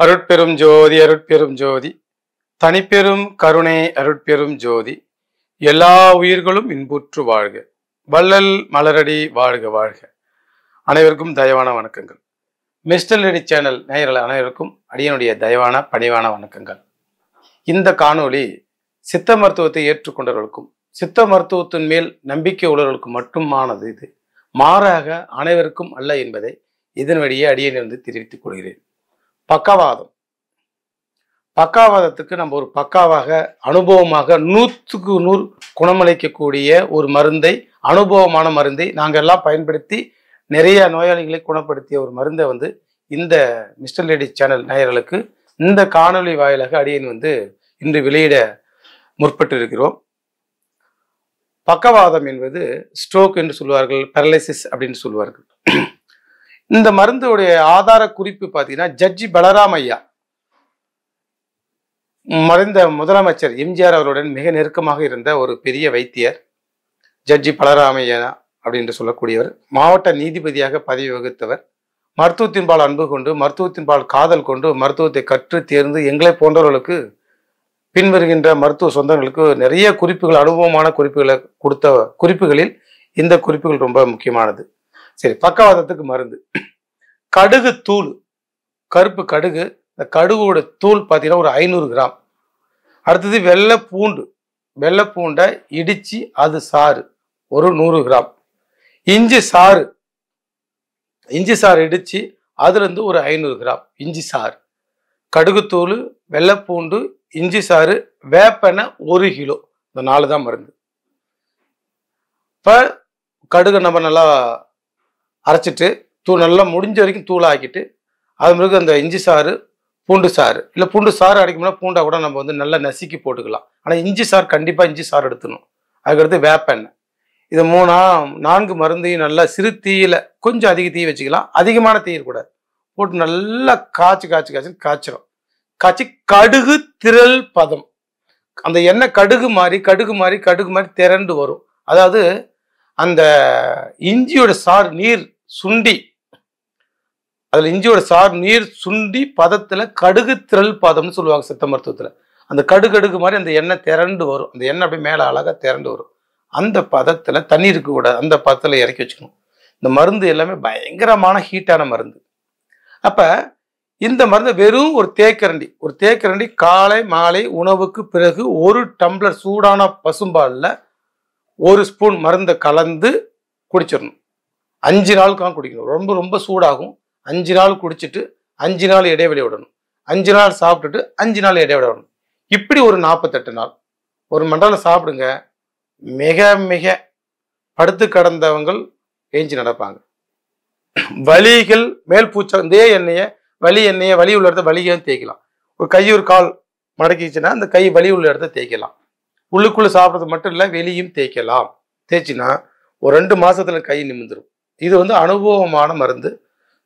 அருட்பெரும் ஜோதி அருட்பெரும் ஜோதி தனிப்பெரும் கருணை அருட்பெரும் ஜோதி எல்லா உயிர்களும் இன்புற்று வாழ்க. வள்ளல் மலரடி வாழ்க வாழ்க. அனைவருக்கும் தயவான வணக்கங்கள். மிஸ்டர் லேடி சேனல் நேயர்கள் அனைவருக்கும் அடியனுடைய தயவான பணிவான வணக்கங்கள். இந்த காணொளி சித்த மருத்துவத்தை ஏற்றுக்கொண்டவர்களுக்கும் சித்த மருத்துவத்தின் மேல் நம்பிக்கை உள்ளவர்களுக்கும் மட்டுமானது. இது மாறாக அனைவருக்கும் அல்ல என்பதை இதன் வழியே அடியனிலிருந்து தெரிவித்துக் கொள்கிறேன். பக்காவாதத்துக்கு நம்ம ஒரு பக்காவாக அனுபவமாக 100க்கு 100 குணமளிக்கக்கூடிய ஒரு மருந்தை, அனுபவமான மருந்தை நாங்கள் எல்லாம் பயன்படுத்தி நிறைய நோயாளிகளை குணப்படுத்திய ஒரு மருந்தை இந்த மிஸ்டர் லேடி சேனல் நேயர்களுக்கு இந்த காணொலி வாயிலாக அடியன் இன்று வெளியிட முற்பட்டு இருக்கிறோம். பக்கவாதம் என்பது ஸ்ட்ரோக் என்று சொல்வார்கள், பேரலைசிஸ் அப்படின்னு சொல்வார்கள். இந்த மருந்துடைய ஆதார குறிப்பு பார்த்தீங்கன்னா, ஜட்ஜி பலராம் ஐயா, மறைந்த முதலமைச்சர் எம்ஜிஆர் அவருடன் மிக நெருக்கமாக இருந்த ஒரு பெரிய வைத்தியர் ஜட்ஜி பலராம் ஐயா அப்படின்னு சொல்லக்கூடியவர். மாவட்ட நீதிபதியாக பதவி வகித்தவர். மருத்துவத்தின்பால் அன்பு கொண்டு, மருத்துவத்தின்பால் காதல் கொண்டு, மருத்துவத்தை கற்று தேர்ந்து எங்களை போன்றவர்களுக்கு பின்வருகின்ற மருத்துவ சொந்தங்களுக்கு நிறைய குறிப்புகள், அனுபவமான குறிப்புகளை கொடுத்த குறிப்புகளில் இந்த குறிப்புகள் ரொம்ப முக்கியமானது. சரி, பக்கவாதத்துக்கு மருந்து கடுகு தூள், கருப்பு கடுகு, இந்த கடுகோட தூள் பார்த்தீங்கன்னா ஒரு 500 கிராம். அடுத்தது வெள்ளை பூண்டை இடிச்சு அது சாறு ஒரு 100 கிராம். இஞ்சி சாறு இடிச்சு அதுல இருந்து ஒரு 500 கிராம் இஞ்சி சாறு. கடுகு தூள், வெள்ளைப்பூண்டு, இஞ்சி சாறு, வேப்பெண்ணெய் 1 கிலோ. இந்த 4 தான் மருந்து. இப்போ கடுகை நம்ம நல்லா அரைச்சிட்டு நல்லா முடிஞ்ச வரைக்கும் தூளாக்கிட்டு அது பிறகு அந்த இஞ்சி சாறு, பூண்டு சாறு, இல்லை பூண்டு சாறு அரைக்கணும்னா பூண்டை கூட நம்ம நல்லா நசுக்கி போட்டுக்கலாம். ஆனால் இஞ்சி சாறு கண்டிப்பாக இஞ்சி சாறு எடுத்துணும். அதுக்கடுத்து வேப்பெண்ணெய். இது 4 மருந்தையும் நல்லா சிறு தீயில, கொஞ்சம் அதிக தீ வச்சுக்கலாம், அதிகமான தீயில் கூட போட்டு நல்லா காய்ச்சிரும். காய்ச்சி கடுகு திரள் பதம், அந்த எண்ணெய் கடுகு மாதிரி திரண்டு வரும். அதாவது அந்த இஞ்சியோட சாறு நீர் சுண்டி, அதுல இஞ்சியோட சாறு நீர் சுண்டி பதத்துல கடுகு திரள் பதம்னு சொல்லுவாங்க சித்த மருத்துவத்துல. அந்த கடுகு மாதிரி அந்த எண்ணெய் திரண்டு வரும். அந்த எண்ணெய் அப்படியே மேல அழகா திரண்டு வரும். அந்த பதத்துல தண்ணி இருக்க கூடாது, அந்த பதத்துல இறக்கி வச்சுக்கணும். இந்த மருந்து எல்லாமே பயங்கரமான ஹீட்டான மருந்து. அப்ப இந்த மருந்து வெறும் ஒரு தேக்கரண்டி காலை மாலை உணவுக்கு பிறகு 1 டம்ளர் சூடான பசும்பாலில் 1 ஸ்பூன் மருந்தை கலந்து குடிச்சிடணும். 5 நாளுக்காக குடிக்கணும். ரொம்ப ரொம்ப சூடாகும். 5 நாள் குடிச்சிட்டு 5 நாள் இடைவெளி விடணும். 5 நாள் சாப்பிட்டுட்டு 5 நாள் இடைவெளி விடணும். இப்படி ஒரு 48 நாள் ஒரு மண்டலம் சாப்பிடுங்க. மிக மிக படுத்து கடந்தவங்கள் ஏஞ்சி நடப்பாங்க. வலிகள், மேல் பூச்சம், இதே எண்ணெயை வலி உள்ள இடத்த வலியும் தேய்க்கலாம். ஒரு கை ஒரு கால் மடக்கிச்சுன்னா அந்த கை வலி உள்ள இடத்த தேய்க்கலாம். உள்ளுக்குள்ள சாப்பிட்றது மட்டும் இல்லை, வெளியும் தேய்க்கலாம். தேய்ச்சின்னா ஒரு 2 மாசத்துல கை நிமிந்துடும். இது அனுபவமான மருந்து.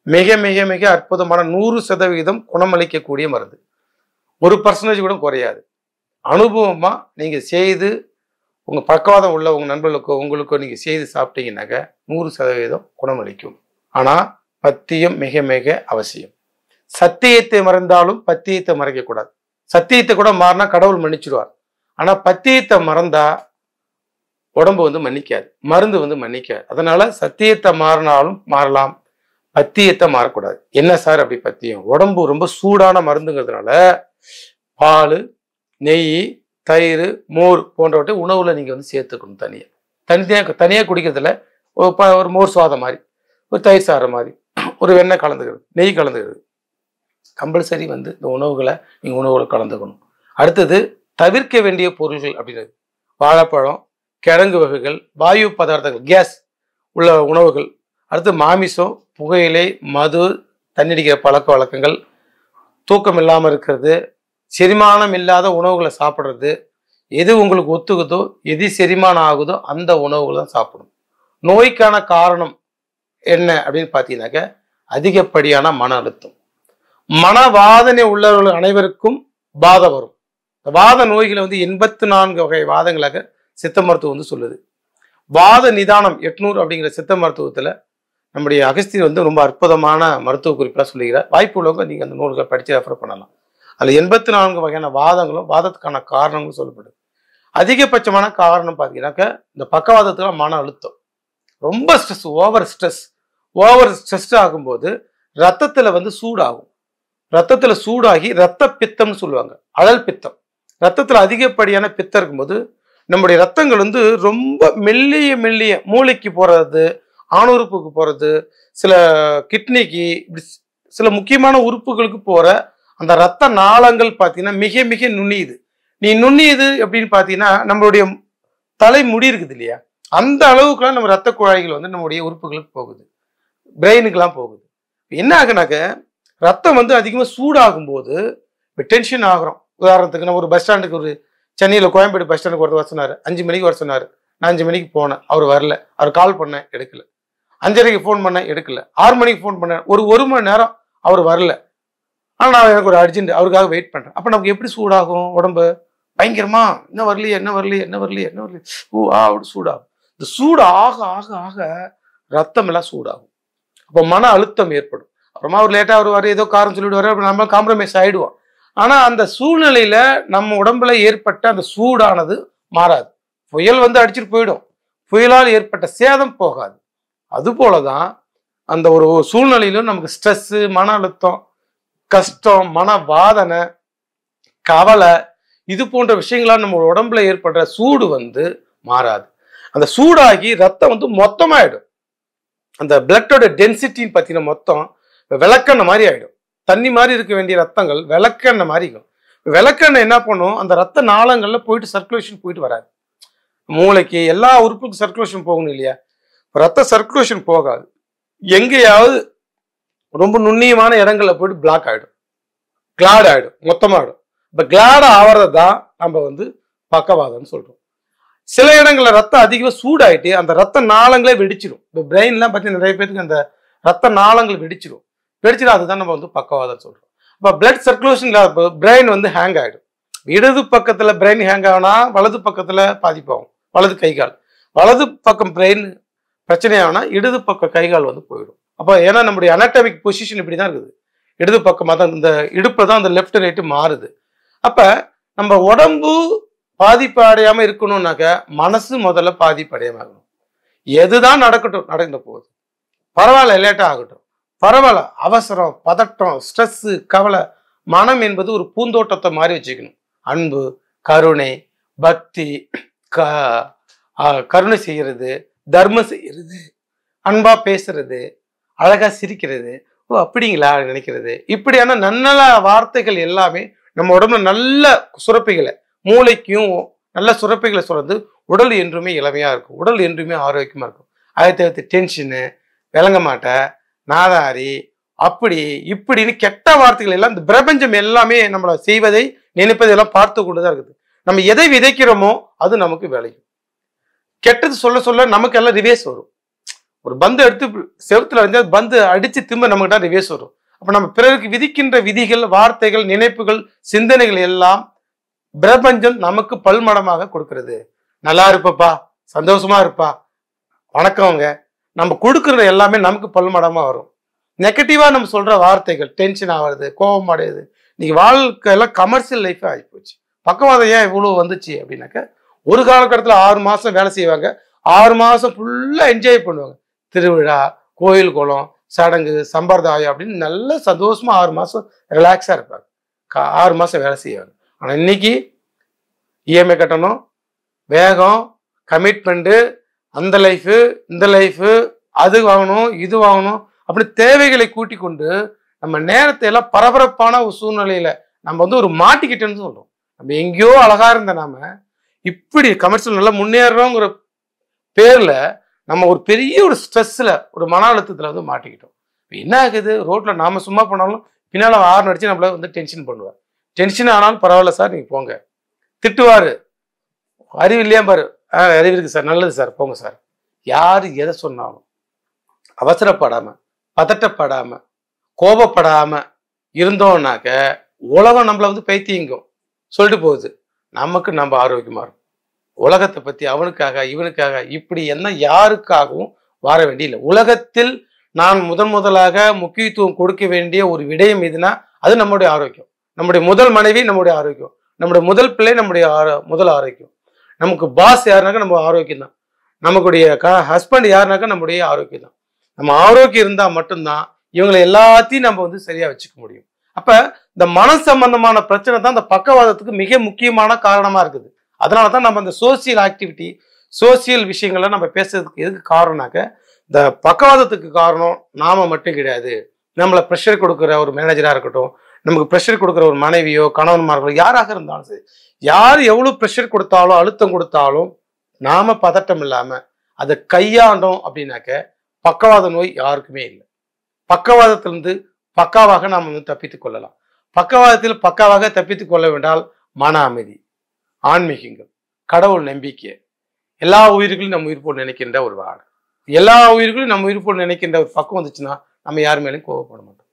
மிக மிக மிக அற்புதமான 100% குணமளிக்கக்கூடிய மருந்து. 1% கூட குறையாது. அனுபவமா நீங்க செய்து உங்க பக்கவாதம் உள்ள உங்க நண்பர்களுக்கோ உங்களுக்கோ நீங்க செய்து சாப்பிட்டீங்கன்னாக்க 100% குணமளிக்கும். ஆனா பத்தியம் மிக மிக அவசியம். சத்தியத்தை மறந்தாலும் பத்தியத்தை மறைக்க கூடாது. சத்தியத்தை கூட மாறினா கடவுள் மன்னிச்சிடுவார். ஆனா பத்தியத்தை மறந்தா உடம்பு மன்னிக்காது, மருந்து மன்னிக்காது. அதனால சத்தியத்தை மாறினாலும் மாறலாம், பத்தியத்தை மாறக்கூடாது. என்ன சார் அப்படி பத்தியம்? உடம்பு ரொம்ப சூடான மருந்துங்கிறதுனால பால், நெய், தயிர், மோர் போன்றவற்றை உணவுல நீங்க சேர்த்துக்கணும். தனியா குடிக்கிறதுல ஒரு மோர் சுவாதம் மாதிரி, ஒரு தயிர் சாறு மாதிரி, ஒரு வெண்ணெய் கலந்துக்கிறது, நெய் கலந்துக்கிறது கம்பல்சரி இந்த உணவுகளை நீங்கள் உணவுகளை கலந்துக்கணும். அடுத்தது தவிர்க்க வேண்டிய பொருள்கள் அப்படின்றது வாழைப்பழம், கிழங்கு வகைகள், வாயு பதார்த்தங்கள், கேஸ் உள்ள உணவுகள். அடுத்து மாமிசம், புகையிலை, மது, தண்ணடிக்கிற பழக்க வழக்கங்கள், தூக்கம் இல்லாமல் இருக்கிறது, செரிமானம் இல்லாத உணவுகளை சாப்பிட்றது, எது உங்களுக்கு ஒத்துக்குதோ, எது செரிமானம் ஆகுதோ அந்த உணவுகளை தான் சாப்பிடணும். நோய்க்கான காரணம் என்ன அப்படின்னு பார்த்தீங்கன்னாக்க அதிகப்படியான மன அழுத்தம். மனவாதனை உள்ளவர்கள் அனைவருக்கும் வாதம் வரும். வாத நோய்களை 84 வகை வாதங்களாக சித்த மருத்துவம் சொல்லுது. வாத நிதானம் 800 அப்படிங்கிற சித்த மருத்துவத்துல நம்முடைய அகஸ்தியர் வந்து ரொம்ப அற்புதமான மருத்துவ குறிப்பாக சொல்லுகிறார். வாய்ப்பு உள்ளவங்க நீங்கள் அந்த நூல்களை படித்து ரெஃபர் பண்ணலாம். அதில் 84 வகையான வாதங்களும் வாதத்துக்கான காரணங்களும் சொல்லப்படுது. அதிகபட்சமான காரணம் பார்த்தீங்கன்னாக்கா இந்த பக்கவாதத்துக்கு மன அழுத்தம், ரொம்ப ஸ்ட்ரெஸ், ஓவர் ஸ்ட்ரெஸ் ஆகும்போது ரத்தத்தில் வந்து சூடாகும். ரத்தத்தில் சூடாகி ரத்த பித்தம்னு சொல்லுவாங்க, அழல் பித்தம். ரத்தத்தில் அதிகப்படியான பித்தம் இருக்கும்போது நம்முடைய ரத்தங்கள் வந்து ரொம்ப மெல்லிய மூளைக்கு போகிறது, ஆணுறுப்புக்கு போகிறது, சில கிட்னிக்கு, இப்படி சில முக்கியமான உறுப்புகளுக்கு போகிற அந்த ரத்த நாளங்கள் பார்த்தீங்கன்னா மிக மிக நுண்ணியுது. நுண்ணியது எப்படின்னு பார்த்தீங்கன்னா நம்மளுடைய தலை முடி இருக்குது இல்லையா, அந்த அளவுக்குலாம் நம்ம ரத்த குழாய்கள் வந்து நம்முடைய உறுப்புகளுக்கு போகுது, பிரெயினுக்கெல்லாம் போகுது. என்ன ஆகுனாக்க ரத்தம் வந்து அதிகமாக சூடாகும் போது இப்போ டென்ஷன் ஆகிறோம். உதாரணத்துக்கு நம்ம ஒரு பஸ் ஸ்டாண்டுக்கு, ஒரு சென்னையில் கோயம்பேடு பஸ் ஸ்டாண்டுக்கு ஒருத்தர் வர சொன்னார், 5 மணிக்கு வர சொன்னார். நான் 5 மணிக்கு போனேன், அவர் வரல. அவர் கால் பண்ணேன், எடுக்கல. 5:30க்கு ஃபோன் பண்ணேன், எடுக்கல. 6 மணிக்கு ஃபோன் பண்ணேன், ஒரு மணி நேரம் அவர் வரல. ஆனால் நான் எனக்கு ஒரு அர்ஜென்ட், அவருக்காக வெயிட் பண்ணுறேன். அப்போ நமக்கு எப்படி சூடாகும் உடம்பு? பயங்கரமா என்ன வரலையே அப்படி சூடாகும். இந்த சூடு ஆக ஆக ஆக ரத்தம் எல்லாம் சூடாகும். அப்போ மன அழுத்தம் ஏற்படும். அப்புறமா அவர் லேட்டாக வருவார், ஏதோ காரணம் சொல்லிவிடுவார், அப்போ நம்ம காம்ப்ரமைஸ் ஆகிடுவோம். ஆனால் அந்த சூழ்நிலையில நம்ம உடம்புல ஏற்பட்ட அந்த சூடானது மாறாது. புயல் வந்து அடிச்சுட்டு போயிடும், புயலால் ஏற்பட்ட சேதம் போகாது. அது போலதான் அந்த ஒரு சூழ்நிலையிலும் நமக்கு ஸ்ட்ரெஸ்ஸு, மன அழுத்தம், கஷ்டம், மன வாதனை, கவலை, இது போன்ற விஷயங்களால் நம்ம உடம்புல ஏற்படுற சூடு வந்து மாறாது. அந்த சூடாகி ரத்தம் வந்து மொத்தமாயிடும். அந்த பிளட்டோட டென்சிட்டின்னு பார்த்தீங்கன்னா மொத்தம் விளக்கெண்ணெய் மாதிரி ஆயிடும். தண்ணி மாதிரி இருக்க வேண்டிய ரத்தங்கள் விளக்கெண்ணெய் மாதிரி இருக்கும். விளக்கெண்ணெய் என்ன பண்ணும், அந்த ரத்த நாளங்கள்ல போயிட்டு சர்க்குலேஷன் போயிட்டு வராது. மூளைக்கு எல்லா உறுப்புக்கும் சர்க்குலேஷன் போகணும் இல்லையா, ரத்த சர்க்குலேஷன் போகாது. எங்கேயாவது ரொம்ப நுண்ணியமான இடங்கள்ல போயிட்டு பிளாக் ஆயிடும், கிளாட் ஆயிடும், மொத்தமாயிடும். இப்ப கிளாட் ஆவறது தான் நம்ம வந்து பக்கவாதம்னு சொல்றோம். சில இடங்கள்ல ரத்தம் அதிகமா சூடாயிட்டு அந்த ரத்த நாளங்களே வெடிச்சிடும். இப்போ பிரெயின்லாம் பார்த்தீங்கன்னா நிறைய பேருக்கு அந்த ரத்த நாளங்கள் வெடிச்சிடும். அதுதான் நம்ம வந்து பக்கவாதம் சொல்றோம். இப்போ பிளட் சர்க்குலேஷன் பிரெயின் வந்து ஹேங் ஆயிடும். இடது பக்கத்துல பிரெயின் ஹேங் ஆகுனா வலது பக்கத்துல பாதிப்பாகும், வலது கைகால். வலது பக்கம் பிரெயின் பிரச்சனை ஆகுனா இடது பக்கம் கைகால் வந்து போயிடும். அப்போ ஏன்னா நம்முடைய அனாட்டமிக் பொசிஷன் இப்படிதான் இருக்குது, இடது பக்கமாக தான், இந்த இடுப்புல தான் அந்த லெஃப்ட் ரைட்டு மாறுது. அப்ப நம்ம உடம்பு பாதிப்பு அடையாம இருக்கணும்னாக்க மனசு முதல்ல பாதிப்பு அடையாம இருக்கணும். எதுதான் நடக்கட்டும், நடந்த போகுது, பரவாயில்ல, லேட்டா ஆகட்டும், பரவாயில்ல, அவசரம், பதட்டம், ஸ்ட்ரெஸ், கவலை. மனம் என்பது ஒரு பூந்தோட்டத்தை மாதிரி வச்சுக்கணும். அன்பு, கருணை, பக்தி, கருணை செய்யறது, தர்மம் செய்யறது, அன்பா பேசுறது, அழகா சிரிக்கிறது, ஓ அப்படிங்களா நினைக்கிறது, இப்படியான நல்ல வார்த்தைகள் எல்லாமே நம்ம உடம்புல நல்ல சுரப்பிகளை, மூளைக்கும் நல்ல சுரப்பிகளை சொல்றது உடல் என்றுமே இளமையா இருக்கும், உடல் என்றுமே ஆரோக்கியமா இருக்கும். அதை தவிர்த்து டென்ஷனு, விளங்க மாட்ட, நாதாரி, அப்படி இப்படின்னு கெட்ட வார்த்தைகள் எல்லாம் இந்த பிரபஞ்சம் எல்லாமே நம்மளை செய்வதை நினைப்பதெல்லாம் பார்த்து கொண்டுதான் இருக்குது. நம்ம எதை விதைக்கிறோமோ அது நமக்கு விளையும். கெட்டது சொல்ல சொல்ல நமக்கு எல்லாம் ரிவேஸ் வரும். ஒரு பந்து எடுத்து செவத்துல வந்து பந்து அடிச்சு திரும்ப நம்மகிட்ட ரிவேஸ் வரும். அப்ப நம்ம பிறருக்கு விதிக்கின்ற விதிகள், வார்த்தைகள், நினைப்புகள், சிந்தனைகள் எல்லாம் பிரபஞ்சம் நமக்கு பல்மடமாக கொடுக்கிறது. நல்லா இருப்பப்பா, சந்தோஷமா இருப்பா, வணக்கம்ங்க, நம்ம கொடுக்கறது எல்லாமே நமக்கு பல்மடமா வரும். நெகட்டிவா நம்ம சொல்ற வார்த்தைகள் டென்ஷன் ஆகிறது, கோபம் அடையுது. இன்னைக்கு வாழ்க்கையெல்லாம் கமர்ஷியல் லைஃபே ஆகி போச்சு. பக்கவாதம் ஏன் இவ்வளவு வந்துச்சு அப்படின்னாக்க, ஒரு காலகட்டத்தில் 6 மாசம் வேலை செய்வாங்க, 6 மாசம் ஃபுல்லா என்ஜாய் பண்ணுவாங்க. திருவிழா, கோயில் குளம், சடங்கு, சம்பிரதாயம் அப்படின்னு நல்ல சந்தோஷமா 6 மாசம் ரிலாக்ஸா இருப்பாங்க. 6 மாசம் வேலை செய்வாங்க. ஆனா இன்னைக்கு இஎம்ஐ கட்டணும், வேகம், கமிட்மெண்ட்டு, அந்த லைஃபு, இந்த லைஃபு, அது வாங்கணும், இது வாங்கணும், அப்படி தேவைகளை கூட்டி கொண்டு நம்ம நேரத்தை எல்லாம் பரபரப்பான ஒரு சூழ்நிலையில நம்ம வந்து ஒரு மாட்டிக்கிட்டேன்னு சொல்றோம். நம்ம எங்கேயோ அழகா இருந்த நாம இப்படி கமர்ஷியல் நல்லா முன்னேறோங்கிற பேர்ல நம்ம ஒரு பெரிய ஒரு ஸ்ட்ரெஸ்ல, ஒரு மன அழுத்தத்துல வந்து மாட்டிக்கிட்டோம். என்ன ஆகுது, ரோட்ல நாம சும்மா போனாலும் பின்னால ஆறு நடிச்சு நம்மள வந்து டென்ஷன் பண்ணுவார். டென்ஷன் ஆனாலும் பரவாயில்ல சார், நீங்க போங்க. திட்டுவாரு, அறிவு இல்லையா பாரு, அறிவு இருக்கு சார், நல்லது சார், போங்க சார். யாரு எதை சொன்னாலும் அவசரப்படாம, பதட்டப்படாம, கோபப்படாம இருந்தோம்னாக்க உலகம் நம்மள வந்து பைத்தியங்கும் சொல்லிட்டு போகுது. நமக்கு நம்ம ஆரோக்கியமா இருக்கும். உலகத்தை பத்தி அவனுக்காக இவனுக்காக இப்படி என்ன யாருக்காகவும் வாழ வேண்டிய இல்லை. உலகத்தில் நான் முதலாக முக்கியத்துவம் கொடுக்க வேண்டிய ஒரு விடயம் எதுனா அது நம்முடைய ஆரோக்கியம். நம்முடைய முதல் மனைவி நம்முடைய ஆரோக்கியம், நம்முடைய முதல் பிள்ளை நம்முடைய முதல் ஆரோக்கியம். நமக்கு பாஸ் யாருனாக்கா நம்ம ஆரோக்கியம் தான். நமக்குடைய ஹஸ்பண்ட் யாருனாக்கா நம்முடைய ஆரோக்கியம் தான். நம்ம ஆரோக்கியம் இருந்தா மட்டும்தான் இவங்களை எல்லாத்தையும் நம்ம வந்து சரியா வச்சுக்க முடியும். அப்ப இந்த மன சம்பந்தமான பிரச்சனை தான் இந்த பக்கவாதத்துக்கு மிக முக்கியமான காரணமா இருக்குது. அதனாலதான் நம்ம இந்த சோசியல் ஆக்டிவிட்டி, சோசியல் விஷயங்கள்லாம் நம்ம பேசுறதுக்கு எதுக்கு காரணம்னாக்க, இந்த பக்கவாதத்துக்கு காரணம் நாம மட்டும் கிடையாது. நம்மளை ப்ரெஷர் கொடுக்குற ஒரு மேனேஜரா இருக்கட்டும், நமக்கு ப்ரெஷர் கொடுக்குற ஒரு மனைவியோ கணவன்மார்களோ யாராக இருந்தாலும் சரி, யார் எவ்வளவு ப்ரெஷர் கொடுத்தாலும் அழுத்தம் கொடுத்தாலும் நாம பதட்டம் இல்லாம அதை கையாண்டோம் அப்படின்னாக்க பக்கவாத நோய் யாருக்குமே இல்லை. பக்கவாதத்திலிருந்து பக்காவாக நாம் வந்து தப்பித்துக் கொள்ளலாம். பக்கவாதத்தில் பக்காவாக தப்பித்துக் கொள்ள வேண்டால் மன அமைதி, ஆன்மீகங்கள், கடவுள் நம்பிக்கை, எல்லா உயிர்களையும் நம்ம உயிர் போல் நினைக்கின்ற ஒரு வாழ், எல்லா உயிர்களையும் நம்ம உயிர் போல் நினைக்கின்ற ஒரு பக்கம் வந்துச்சுன்னா நம்ம யார் மேலேயும் கோபப்பட மாட்டோம்.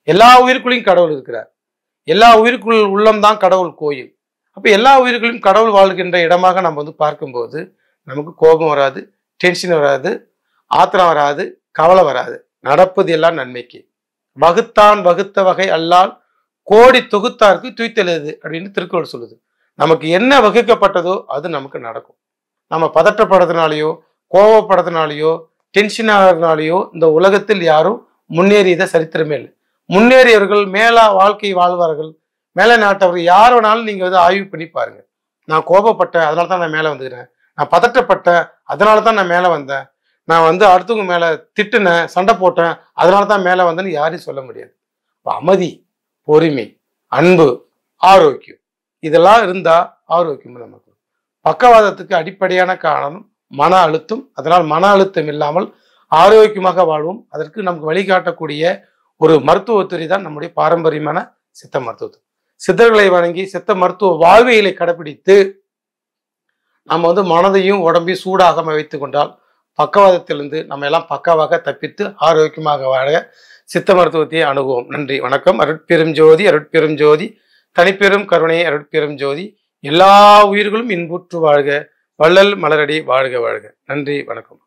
எல்லா உயிருக்குள்ளேயும் கடவுள் இருக்கிறார். எல்லா உயிருக்குள் உள்ளம்தான் கடவுள் கோயில். அப்ப எல்லா உயிர்களையும் கடவுள் வாழ்கின்ற இடமாக நம்ம வந்து பார்க்கும்போது நமக்கு கோபம் வராது, டென்ஷன் வராது, ஆத்திரம் வராது, கவலை வராது. நடப்பது எல்லாம் நன்மைக்கு. வகுத்தான் வகுத்த வகை அல்லால் கோடி தொகுத்தாருக்கு துய்த்தெழுது அப்படின்னு திருக்குறள் சொல்லுது. நமக்கு என்ன வகுக்கப்பட்டதோ அது நமக்கு நடக்கும். நம்ம பதற்றப்படுறதுனாலையோ கோபப்படுறதுனாலையோ டென்ஷன் ஆகிறதுனாலையோ இந்த உலகத்தில் யாரும் முன்னேறியத சரித்திரமே இல்லை. முன்னேறியவர்கள் மேலா வாழ்க்கை வாழ்வார்கள், மேல நாட்டவர்கள் யார் வேணாலும் நீங்க வந்து ஆய்வு பண்ணி பாருங்க. நான் கோபப்பட்டேன் அதனால தான் நான் மேல வந்துக்கிறேன், நான் பதற்றப்பட்டேன் அதனால தான் நான் மேல வந்தேன், நான் வந்து அடுத்தவங்க மேல திட்டுனேன் சண்டை போட்டேன் அதனால தான் மேல வந்தேன்னு யாரையும் சொல்ல முடியாது. அமைதி, பொறுமை, அன்பு, ஆரோக்கியம் இதெல்லாம் இருந்தா ஆரோக்கியம் நமக்கு. பக்கவாதத்துக்கு அடிப்படையான காரணம் மன அழுத்தம். அதனால் மன அழுத்தம் இல்லாமல் ஆரோக்கியமாக வாழ்வோம். அதற்கு நமக்கு வழிகாட்டக்கூடிய ஒரு மருத்துவத்துறை தான் நம்முடைய பாரம்பரியமான சித்த மருத்துவம். சித்தர்களை வணங்கி சித்த மருத்துவ வாழ்வியலை கடைபிடித்து நம்ம வந்து மனதையும் உடம்பையும் சூடாகாம வைத்துக் கொண்டால் பக்கவாதத்திலிருந்து நம்ம எல்லாம் பக்காவாக தப்பித்து ஆரோக்கியமாக வாழ சித்த மருத்துவத்தை அணுகுவோம். நன்றி, வணக்கம். அருட்பெரும் ஜோதி, அருட்பெரும் ஜோதி, தனிப்பெரும் கருணை, அருட்பெரும் ஜோதி. எல்லா உயிர்களும் இன்புற்று வாழ்க, வள்ளல் மலரடி வாழ்க வாழ்க. நன்றி, வணக்கம்.